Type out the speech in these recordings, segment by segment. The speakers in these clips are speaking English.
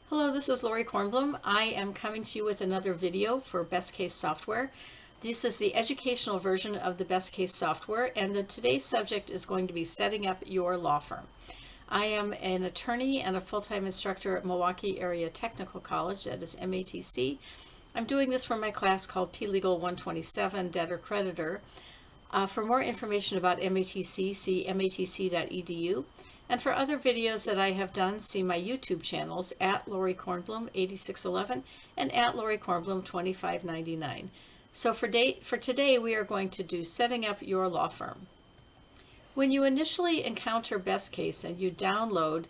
Hello, this is Lori Kornblum. I am coming to you with another video for Best Case software. This is the educational version of the Best Case software, and today's subject is going to be setting up your law firm. I am an attorney and a full-time instructor at Milwaukee Area Technical College, that is MATC. I'm doing this for my class called PLegal 127, Debtor-Creditor. For more information about MATC, see matc.edu. And for other videos that I have done, see my YouTube channels at Lori Kornblum 8611 and at Lori Kornblum 2599. So for today, we are going to do setting up your law firm. When you initially encounter Best Case and you download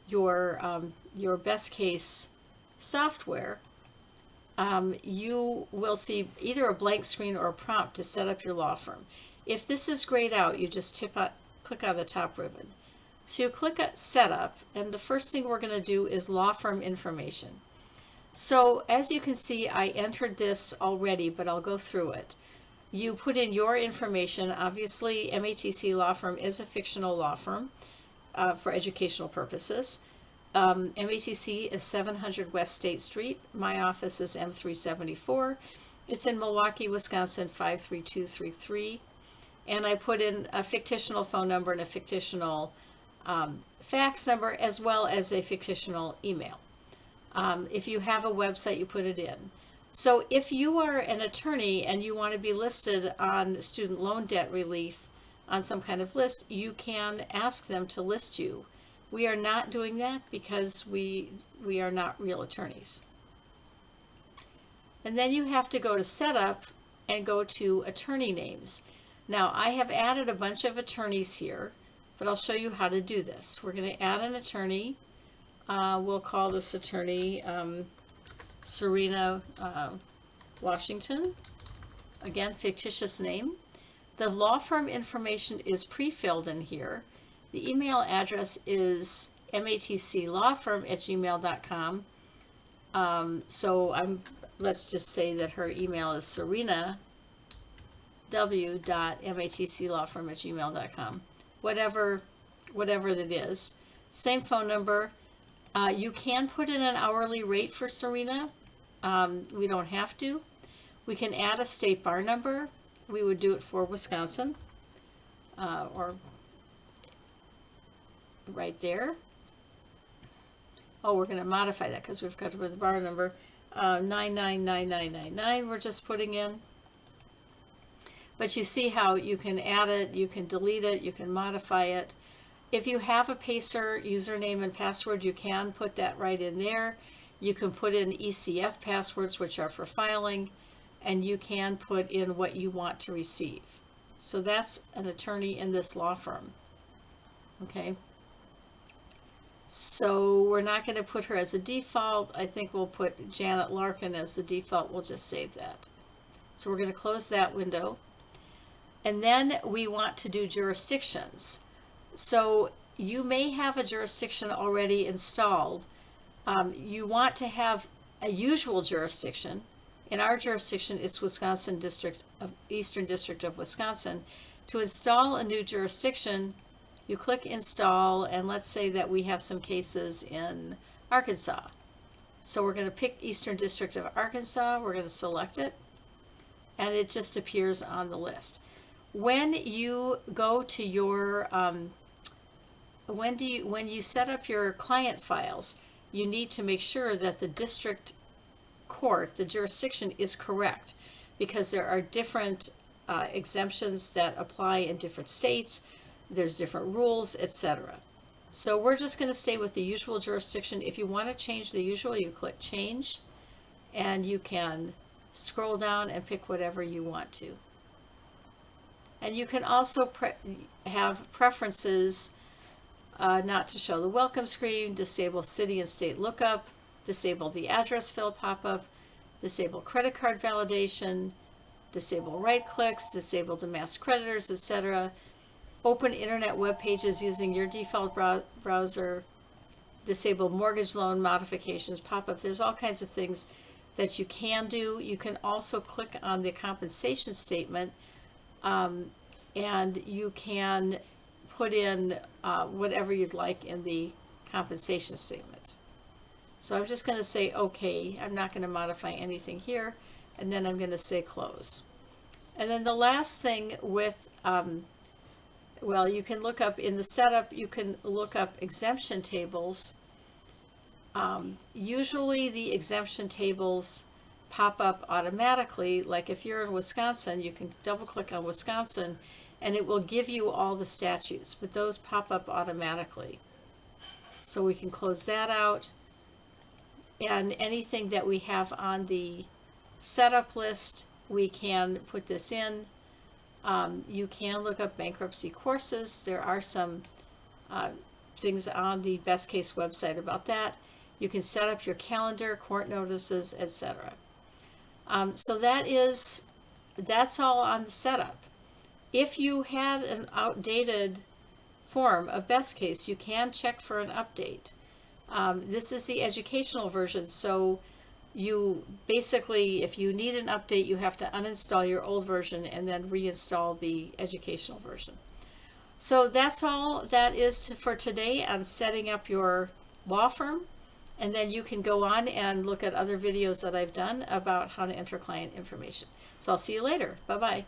your Best Case software, you will see either a blank screen or a prompt to set up your law firm. If this is grayed out, you just click on the top ribbon. So you click at Setup, and the first thing we're going to do is law firm information. So as you can see, I entered this already, but I'll go through it. You put in your information. Obviously, MATC Law Firm is a fictional law firm for educational purposes. MATC is 700 West State Street. My office is M374. It's in Milwaukee, Wisconsin 53233. And I put in a fictional phone number and a fictional fax number, as well as a fictional email. If you have a website, you put it in. So if you are an attorney and you want to be listed on student loan debt relief on some kind of list, you can ask them to list you. We are not doing that because we are not real attorneys. And then you have to go to Setup and go to Attorney Names. Now, I have added a bunch of attorneys here, but I'll show you how to do this. We're going to add an attorney. We'll call this attorney Serena Washington. Again, fictitious name. The law firm information is pre-filled in here. The email address is matclawfirm@gmail.com. Let's just say that her email is serenaw.matclawfirm@gmail.com. Whatever that is. Same phone number. You can put in an hourly rate for Serena. We don't have to. We can add a state bar number. We would do it for Wisconsin, or right there. Oh, we're going to modify that because we've got to put the bar number 999999. We're just putting in. But you see how you can add it, you can delete it, you can modify it. If you have a Pacer username and password, you can put that right in there. You can put in ECF passwords, which are for filing, and you can put in what you want to receive. So that's an attorney in this law firm. Okay. So we're not going to put her as a default. I think we'll put Janet Larkin as the default. We'll just save that. So we're going to close that window. And then we want to do jurisdictions. So you may have a jurisdiction already installed. You want to have a usual jurisdiction. In our jurisdiction, it's Eastern District of Wisconsin. To install a new jurisdiction, you click Install, and let's say that we have some cases in Arkansas. So we're going to pick Eastern District of Arkansas. We're going to select it, and it just appears on the list. When you go to your when you set up your client files, you need to make sure that the district court, the jurisdiction, is correct, because there are different exemptions that apply in different states. There's different rules, etc. So we're just going to stay with the usual jurisdiction. If you want to change the usual, you click Change, and you can scroll down and pick whatever you want to. And you can also have preferences not to show the welcome screen, disable city and state lookup, disable the address field pop-up, disable credit card validation, disable right clicks, disable to mass creditors, etc. Open internet web pages using your default browser, disable mortgage loan modifications, pop-ups. There's all kinds of things that you can do. You can also click on the compensation statement, and you can put in whatever you'd like in the compensation statement. So I'm just going to say OK. I'm not going to modify anything here. And then I'm going to say close. And then the last thing with, well, you can look up in the setup, you can look up exemption tables. Usually the exemption tables pop up automatically. Like if you're in Wisconsin, you can double click on Wisconsin and it will give you all the statutes, but those pop up automatically. So we can close that out. And anything that we have on the setup list, we can put this in. You can look up bankruptcy courses. There are some things on the Best Case website about that. You can set up your calendar, court notices, etc. So that's all on the setup. If you had an outdated form of Best Case, you can check for an update. This is the educational version, so you basically, if you need an update, you have to uninstall your old version and then reinstall the educational version. So that's all that is for today on setting up your law firm. And then you can go on and look at other videos that I've done about how to enter client information. So I'll see you later. Bye-bye.